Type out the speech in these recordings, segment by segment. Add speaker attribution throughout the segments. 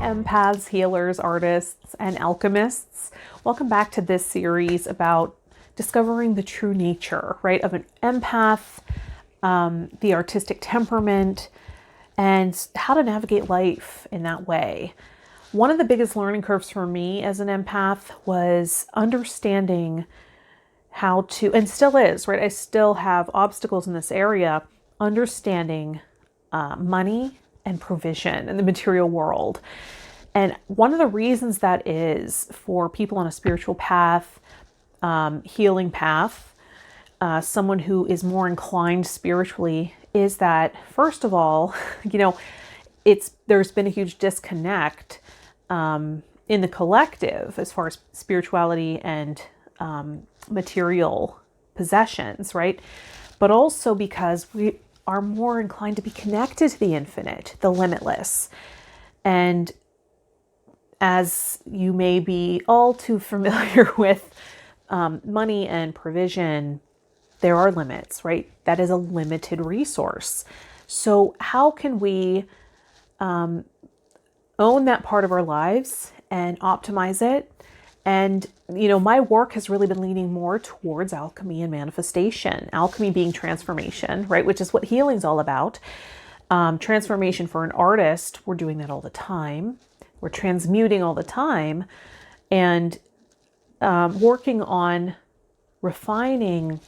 Speaker 1: empaths, healers, artists, and alchemists. Welcome back to this series about discovering the true nature, right, of an empath, the artistic temperament, and how to navigate life in that way. One of the biggest learning curves for me as an empath was understanding how to, and still is, right? I still have obstacles in this area, understanding money and provision in the material world. And one of the reasons that is for people on a spiritual path, healing path, someone who is more inclined spiritually, is that, first of all, there's been a huge disconnect in the collective as far as spirituality and material possessions, right? But also because we are more inclined to be connected to the infinite, the limitless. And as you may be all too familiar with money and provision, there are limits, right? That is a limited resource. So how can we own that part of our lives and optimize it? And, my work has really been leaning more towards alchemy and manifestation. Alchemy being transformation, right? Which is what healing's all about. Transformation for an artist, we're doing that all the time. We're transmuting all the time and working on refining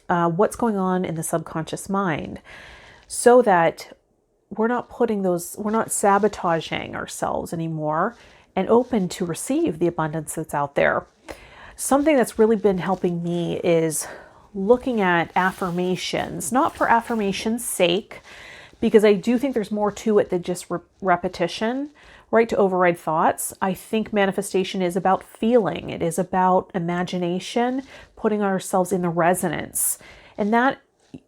Speaker 1: what's going on in the subconscious mind so that we're not sabotaging ourselves anymore and open to receive the abundance that's out there. Something that's really been helping me is looking at affirmations, not for affirmation's sake, because I do think there's more to it than just repetition, right? To override thoughts. I think manifestation is about feeling. It is about imagination, putting ourselves in the resonance. And that,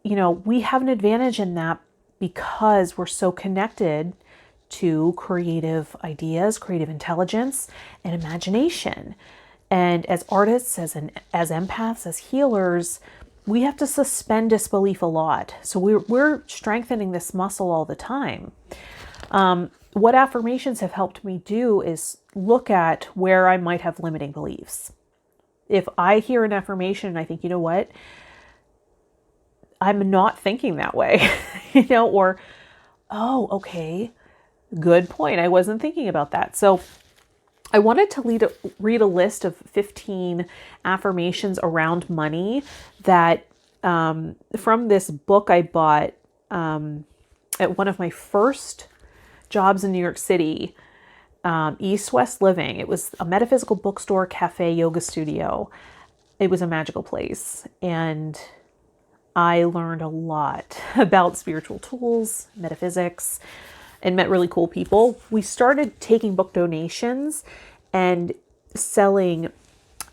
Speaker 1: we have an advantage in that because we're so connected to creative ideas, creative intelligence, and imagination. And as artists, as empaths, as healers, we have to suspend disbelief a lot. So we're strengthening this muscle all the time. What affirmations have helped me do is look at where I might have limiting beliefs. If I hear an affirmation and I think, you know what, I'm not thinking that way, or, oh, okay, good point. I wasn't thinking about that. So I wanted to read a list of 15 affirmations around money that from this book I bought at one of my first jobs in New York City, East West Living. It was a metaphysical bookstore, cafe, yoga studio. It was a magical place. And I learned a lot about spiritual tools, metaphysics, and met really cool people. We started taking book donations and selling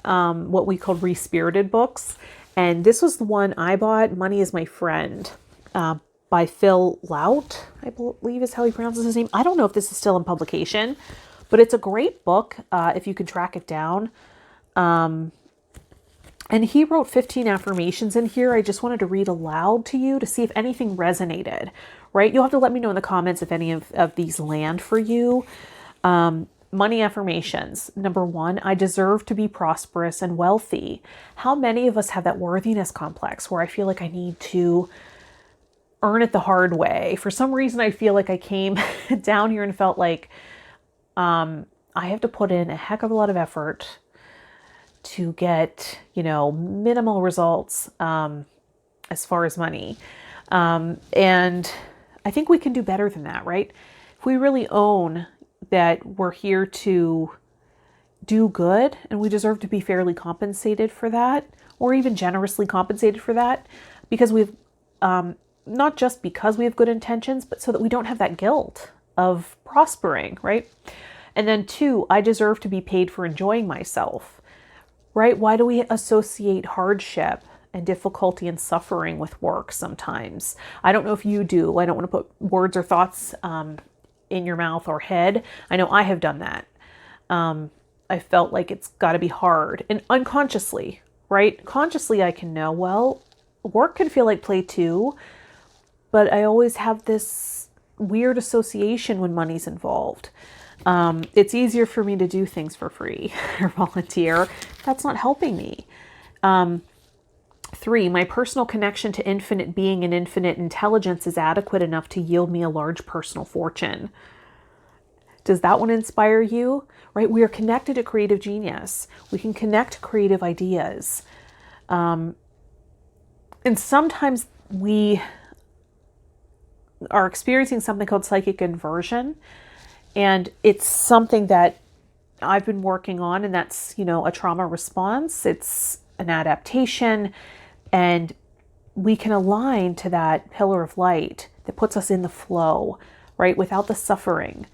Speaker 1: what we called re-spirited books. And this was the one I bought, Money is My Friend, by Phil Lout, I believe is how he pronounces his name. I don't know if this is still in publication, but it's a great book if you can track it down. And he wrote 15 affirmations in here. I just wanted to read aloud to you to see if anything resonated, right? You'll have to let me know in the comments if any of these land for you. Money affirmations. Number 1, I deserve to be prosperous and wealthy. How many of us have that worthiness complex where I feel like I need to earn it the hard way? For some reason, I feel like I came down here and felt like I have to put in a heck of a lot of effort to get, minimal results as far as money. And I think we can do better than that, right? If we really own that we're here to do good and we deserve to be fairly compensated for that, or even generously compensated for that, because we've, not just because we have good intentions, but so that we don't have that guilt of prospering, right? And then 2, I deserve to be paid for enjoying myself, right? Why do we associate hardship and difficulty and suffering with work sometimes? I don't know if you do. I don't want to put words or thoughts in your mouth or head. I know I have done that. I felt like it's got to be hard, and unconsciously, right? Consciously, I can know, well, work can feel like play too, but I always have this weird association when money's involved. It's easier for me to do things for free or volunteer. That's not helping me. 3, my personal connection to infinite being and infinite intelligence is adequate enough to yield me a large personal fortune. Does that one inspire you? Right? We are connected to creative genius. We can connect to creative ideas. And sometimes we are experiencing something called psychic inversion. And it's something that I've been working on, and that's, a trauma response. It's an adaptation, and we can align to that pillar of light that puts us in the flow, right? Without the suffering.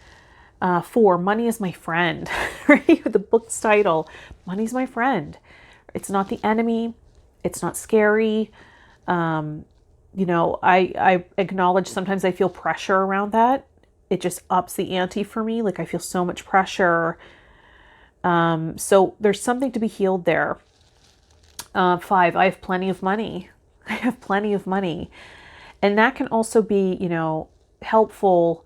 Speaker 1: 4, money is my friend, right? The book's title, Money's My Friend. It's not the enemy. It's not scary. I acknowledge sometimes I feel pressure around that. It just ups the ante for me. Like I feel so much pressure. So there's something to be healed there. 5, I have plenty of money. I have plenty of money. And that can also be, helpful,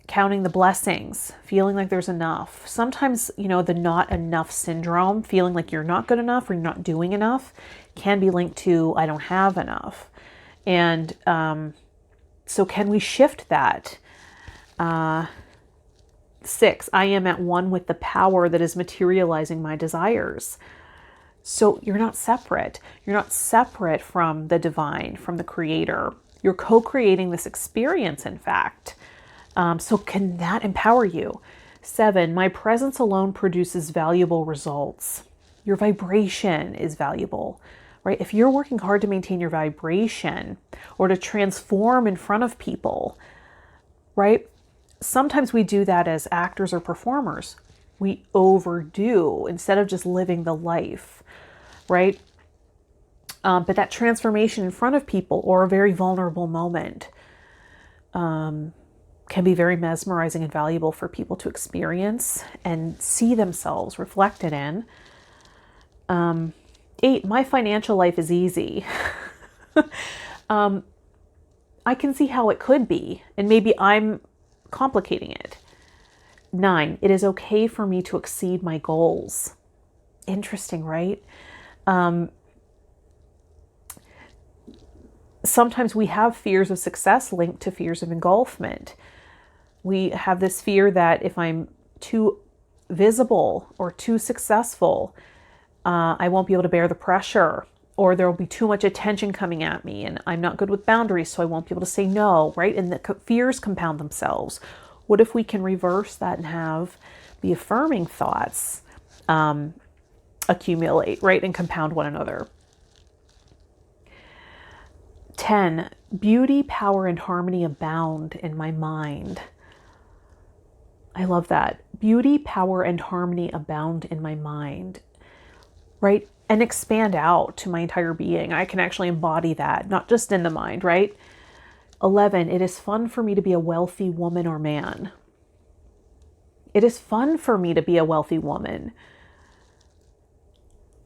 Speaker 1: counting the blessings, feeling like there's enough. Sometimes, the not enough syndrome, feeling like you're not good enough or you're not doing enough, can be linked to I don't have enough. And so can we shift that? 6, I am at one with the power that is materializing my desires. So you're not separate. You're not separate from the divine, from the creator. You're co-creating this experience, in fact. So can that empower you? 7, my presence alone produces valuable results. Your vibration is valuable, right? If you're working hard to maintain your vibration or to transform in front of people, right? Sometimes we do that as actors or performers. We overdo instead of just living the life, right? But that transformation in front of people or a very vulnerable moment can be very mesmerizing and valuable for people to experience and see themselves reflected in. 8, my financial life is easy. I can see how it could be, and maybe I'm complicating it. 9, it is okay for me to exceed my goals. Interesting, right? Sometimes we have fears of success linked to fears of engulfment. We have this fear that if I'm too visible or too successful, I won't be able to bear the pressure, or there will be too much attention coming at me, and I'm not good with boundaries, so I won't be able to say no, right? And the fears compound themselves. What if we can reverse that and have the affirming thoughts accumulate, right, and compound one another? 10, beauty, power, and harmony abound in my mind. I love that. Beauty, power, and harmony abound in my mind, right? And expand out to my entire being. I can actually embody that, not just in the mind, right? 11, it is fun for me to be a wealthy woman or man. It is fun for me to be a wealthy woman.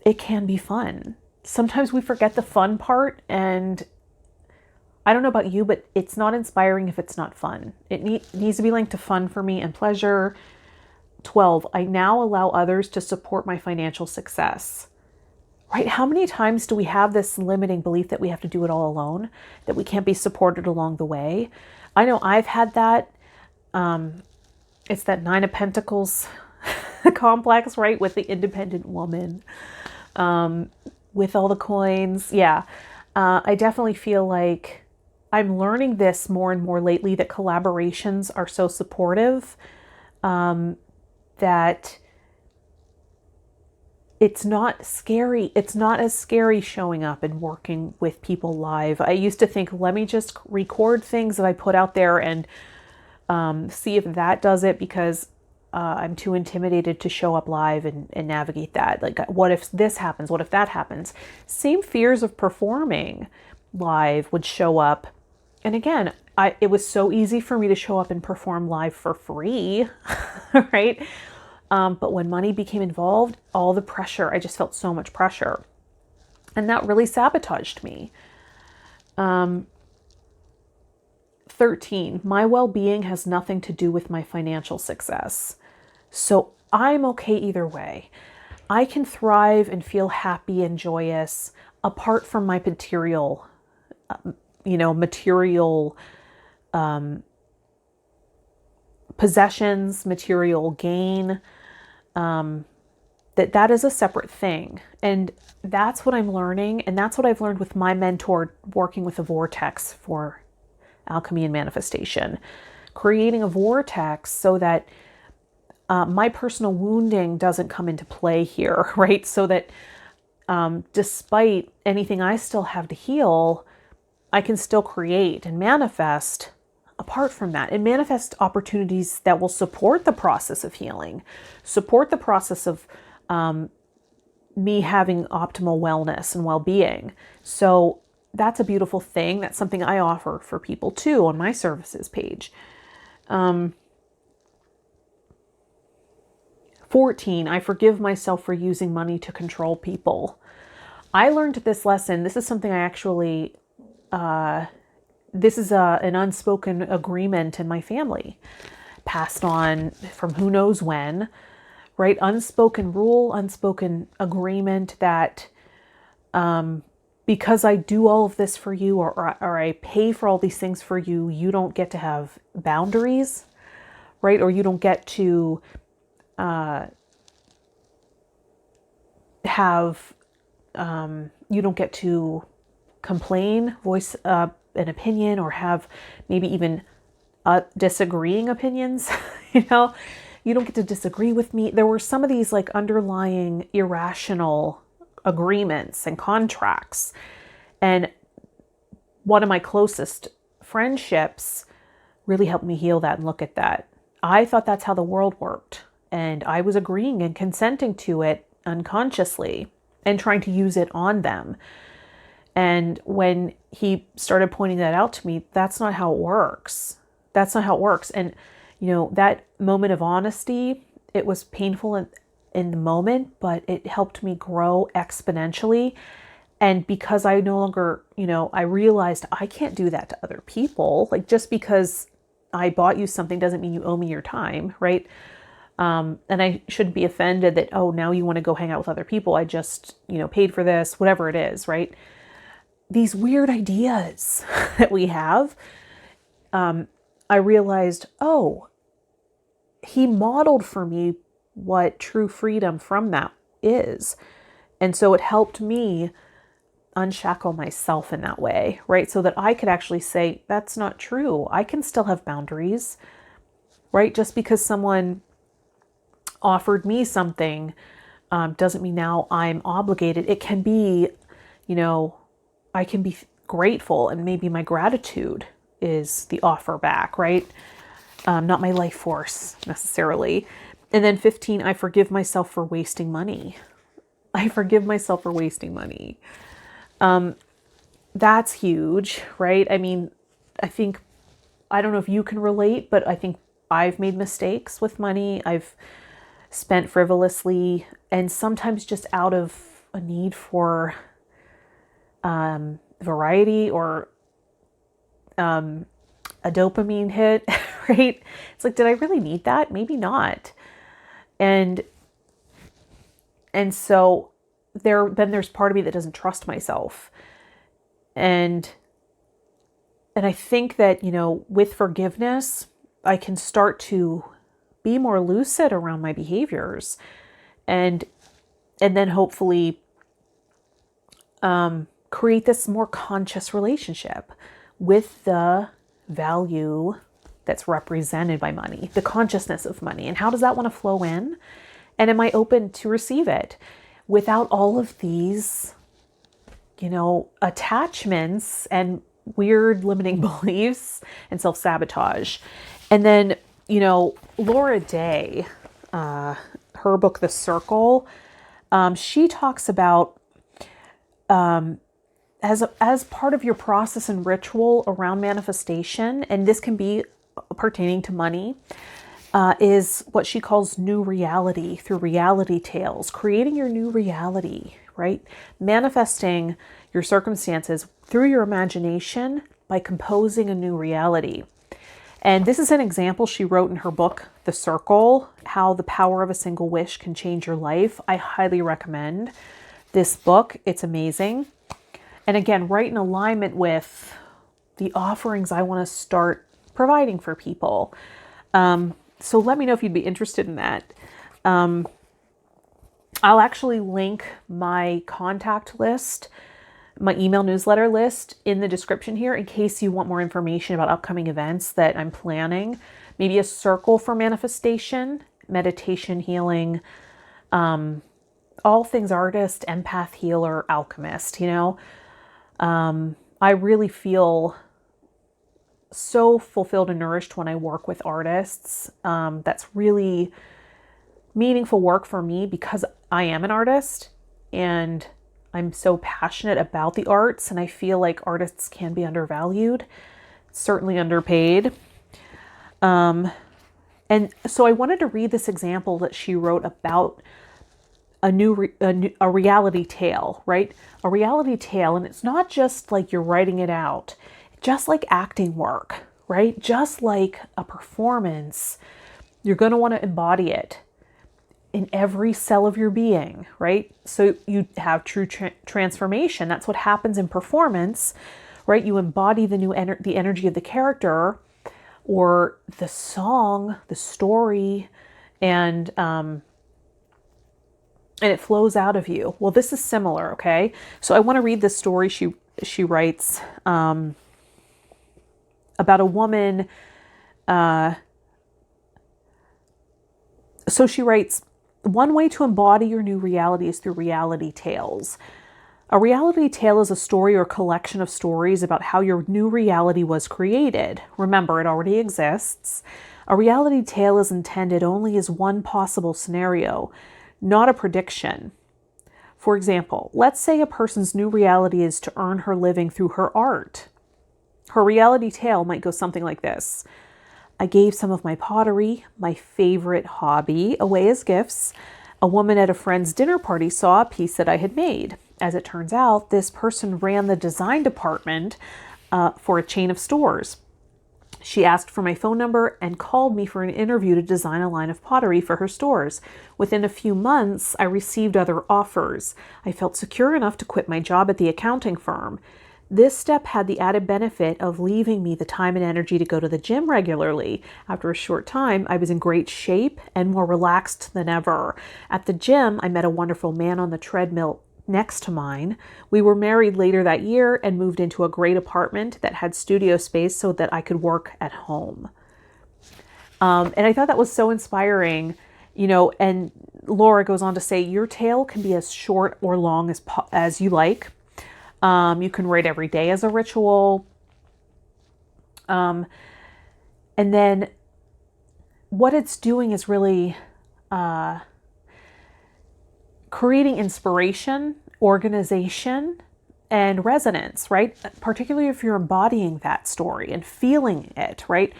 Speaker 1: It can be fun. Sometimes we forget the fun part, and I don't know about you, but it's not inspiring if it's not fun. It needs to be linked to fun for me and pleasure. 12, I now allow others to support my financial success. Right? How many times do we have this limiting belief that we have to do it all alone, that we can't be supported along the way? I know I've had that. It's that 9 of Pentacles complex, right? With the independent woman, with all the coins. Yeah. I definitely feel like I'm learning this more and more lately, that collaborations are so supportive, that it's not scary. It's not as scary showing up and working with people live. I used to think, let me just record things that I put out there and see if that does it, because I'm too intimidated to show up live and navigate that. Like, what if this happens? What if that happens? Same fears of performing live would show up. And again, it was so easy for me to show up and perform live for free, right? But when money became involved, all the pressure, I just felt so much pressure. And that really sabotaged me. 13, my well-being has nothing to do with my financial success. So I'm okay either way. I can thrive and feel happy and joyous apart from my material, material possessions, material gain. That is a separate thing. And that's what I'm learning. And that's what I've learned with my mentor working with the vortex for alchemy and manifestation. Creating a vortex so that my personal wounding doesn't come into play here, right? So that despite anything I still have to heal, I can still create and manifest apart from that, and manifest opportunities that will support the process of healing, support the process of me having optimal wellness and well-being. So that's a beautiful thing. That's something I offer for people too on my services page. 14, I forgive myself for using money to control people. I learned this lesson. This is something I actually, this is an unspoken agreement in my family, passed on from who knows when, right? Unspoken rule, unspoken agreement that because I do all of this for you, or I pay for all these things for you, you don't get to have boundaries, right? Or you don't get to you don't get to complain, voice an opinion, or have maybe even disagreeing opinions. You don't get to disagree with me. There were some of these like underlying irrational agreements and contracts. And one of my closest friendships really helped me heal that and look at that. I thought that's how the world worked. And I was agreeing and consenting to it unconsciously and trying to use it on them. And when he started pointing that out to me, that's not how it works. That's not how it works. And, that moment of honesty, it was painful in the moment, but it helped me grow exponentially. And because I no longer, I realized I can't do that to other people. Like, just because I bought you something doesn't mean you owe me your time, right? And I shouldn't be offended that, oh, now you want to go hang out with other people. I just, paid for this, whatever it is, right? These weird ideas that we have, I realized, oh, he modeled for me what true freedom from that is. And so it helped me unshackle myself in that way, right? So that I could actually say, that's not true. I can still have boundaries, right? Just because someone offered me something doesn't mean now I'm obligated. It can be, I can be grateful, and maybe my gratitude is the offer back, right? Not my life force necessarily. And then 15, I forgive myself for wasting money. I forgive myself for wasting money. That's huge, right? I mean, I don't know if you can relate, but I think I've made mistakes with money. I've spent frivolously, and sometimes just out of a need for variety or a dopamine hit, right? It's like, did I really need that? Maybe not. And so there's part of me that doesn't trust myself. And I think that, with forgiveness, I can start to be more lucid around my behaviors, and then hopefully create this more conscious relationship with the value that's represented by money, the consciousness of money. And how does that want to flow in? And am I open to receive it without all of these, attachments and weird limiting beliefs and self-sabotage? And then, Laura Day, her book, The Circle, she talks about, as part of your process and ritual around manifestation, and this can be pertaining to money, is what she calls new reality through reality tales, creating your new reality, right? Manifesting your circumstances through your imagination by composing a new reality. And this is an example she wrote in her book, The Circle, How the Power of a Single Wish Can Change Your Life. I highly recommend this book. It's amazing. And again, right in alignment with the offerings I want to start providing for people. So let me know if you'd be interested in that. I'll actually link my contact list, my email newsletter list in the description here in case you want more information about upcoming events that I'm planning. Maybe a circle for manifestation, meditation, healing, all things artist, empath, healer, alchemist, I really feel so fulfilled and nourished when I work with artists. That's really meaningful work for me because I am an artist and I'm so passionate about the arts, and I feel like artists can be undervalued, certainly underpaid. And so I wanted to read this example that she wrote about a reality tale, right? A reality tale, and it's not just like you're writing it out, just like acting work, right? Just like a performance, you're going to want to embody it in every cell of your being, right? So you have true transformation. That's what happens in performance, right? You embody the the energy of the character or the song, the story, and it flows out of you. Well, this is similar, okay? So I want to read this story she writes about a woman. So she writes, one way to embody your new reality is through reality tales. A reality tale is a story or collection of stories about how your new reality was created. Remember, it already exists. A reality tale is intended only as one possible scenario, not a prediction. For example, let's say a person's new reality is to earn her living through her art. Her reality tale might go something like this. I gave some of my pottery, my favorite hobby, away as gifts. A woman at a friend's dinner party saw a piece that I had made. As it turns out, this person ran the design department for a chain of stores. She asked for my phone number and called me for an interview to design a line of pottery for her stores. Within a few months, I received other offers. I felt secure enough to quit my job at the accounting firm. This step had the added benefit of leaving me the time and energy to go to the gym regularly. After a short time, I was in great shape and more relaxed than ever. At the gym, I met a wonderful man on the treadmill next to mine. We were married later that year and moved into a great apartment that had studio space so that I could work at home. And I thought that was so inspiring, and Laura goes on to say, your tale can be as short or long as you like. You can write every day as a ritual. And then what it's doing is really creating inspiration, organization, and resonance, right? Particularly if you're embodying that story and feeling it, right?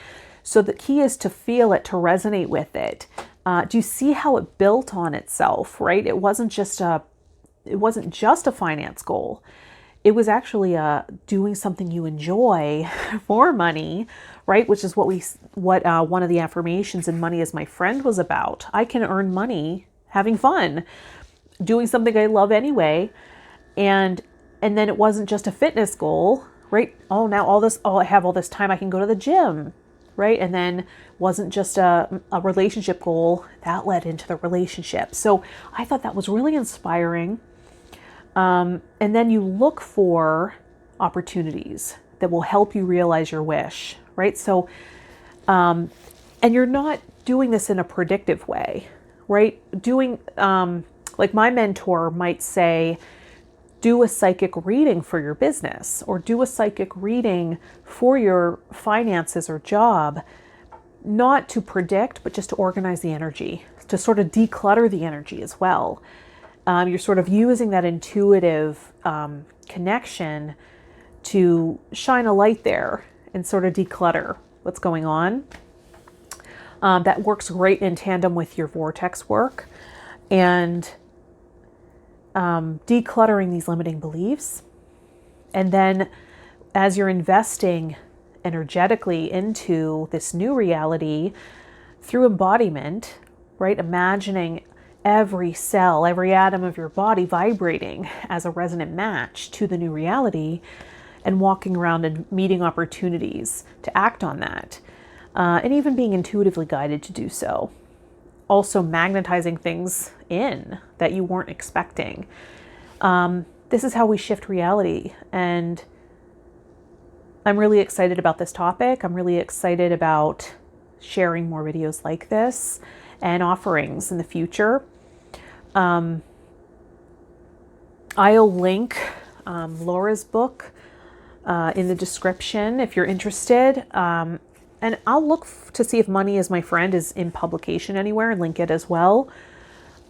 Speaker 1: So the key is to feel it, to resonate with it. Do you see how it built on itself, right? It wasn't just a finance goal. It was actually doing something you enjoy for money, right? Which is what one of the affirmations in Money is My Friend was about. I can earn money having fun, doing something I love anyway. And then it wasn't just a fitness goal, right? I have all this time, I can go to the gym, right? And then wasn't just a relationship goal that led into the relationship. So I thought that was really inspiring. And then you look for opportunities that will help you realize your wish, right? So, and you're not doing this in a predictive way, right? Like my mentor might say, do a psychic reading for your business or do a psychic reading for your finances or job, not to predict, but just to organize the energy, to sort of declutter the energy as well. You're sort of using that intuitive connection to shine a light there and sort of declutter what's going on. That works great in tandem with your vortex work and decluttering these limiting beliefs. And then as you're investing energetically into this new reality through embodiment, right? Imagining every cell, every atom of your body vibrating as a resonant match to the new reality, and walking around and meeting opportunities to act on that, and even being intuitively guided to do so. Also magnetizing things in that you weren't expecting. This is how we shift reality, and I'm really excited about this topic. I'm really excited about sharing more videos like this and offerings in the future. I'll link Laura's book in the description if you're interested. And I'll look to see if Money is My Friend is in publication anywhere and link it as well.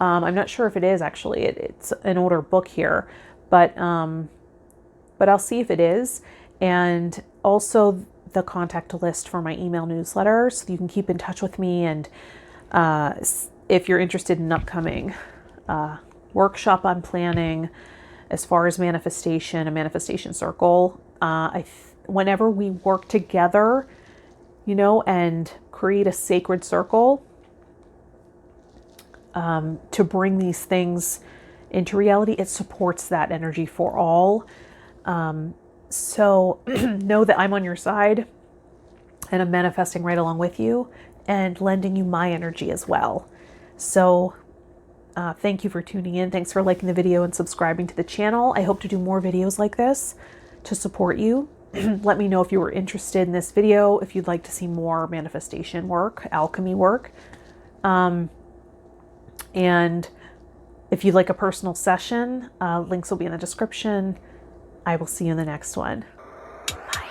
Speaker 1: I'm not sure if it is actually. It's an older book here, but I'll see if it is. And also the contact list for my email newsletter, so you can keep in touch with me. And if you're interested in an upcoming workshop I'm planning as far as manifestation, a manifestation circle, whenever we work together, and create a sacred circle to bring these things into reality, it supports that energy for all. So know that I'm on your side, and I'm manifesting right along with you and lending you my energy as well. So thank you for tuning in. Thanks for liking the video and subscribing to the channel. I hope to do more videos like this to support you. Let me know if you were interested in this video, if you'd like to see more manifestation work, alchemy work. And if you'd like a personal session, links will be in the description. I will see you in the next one. Bye.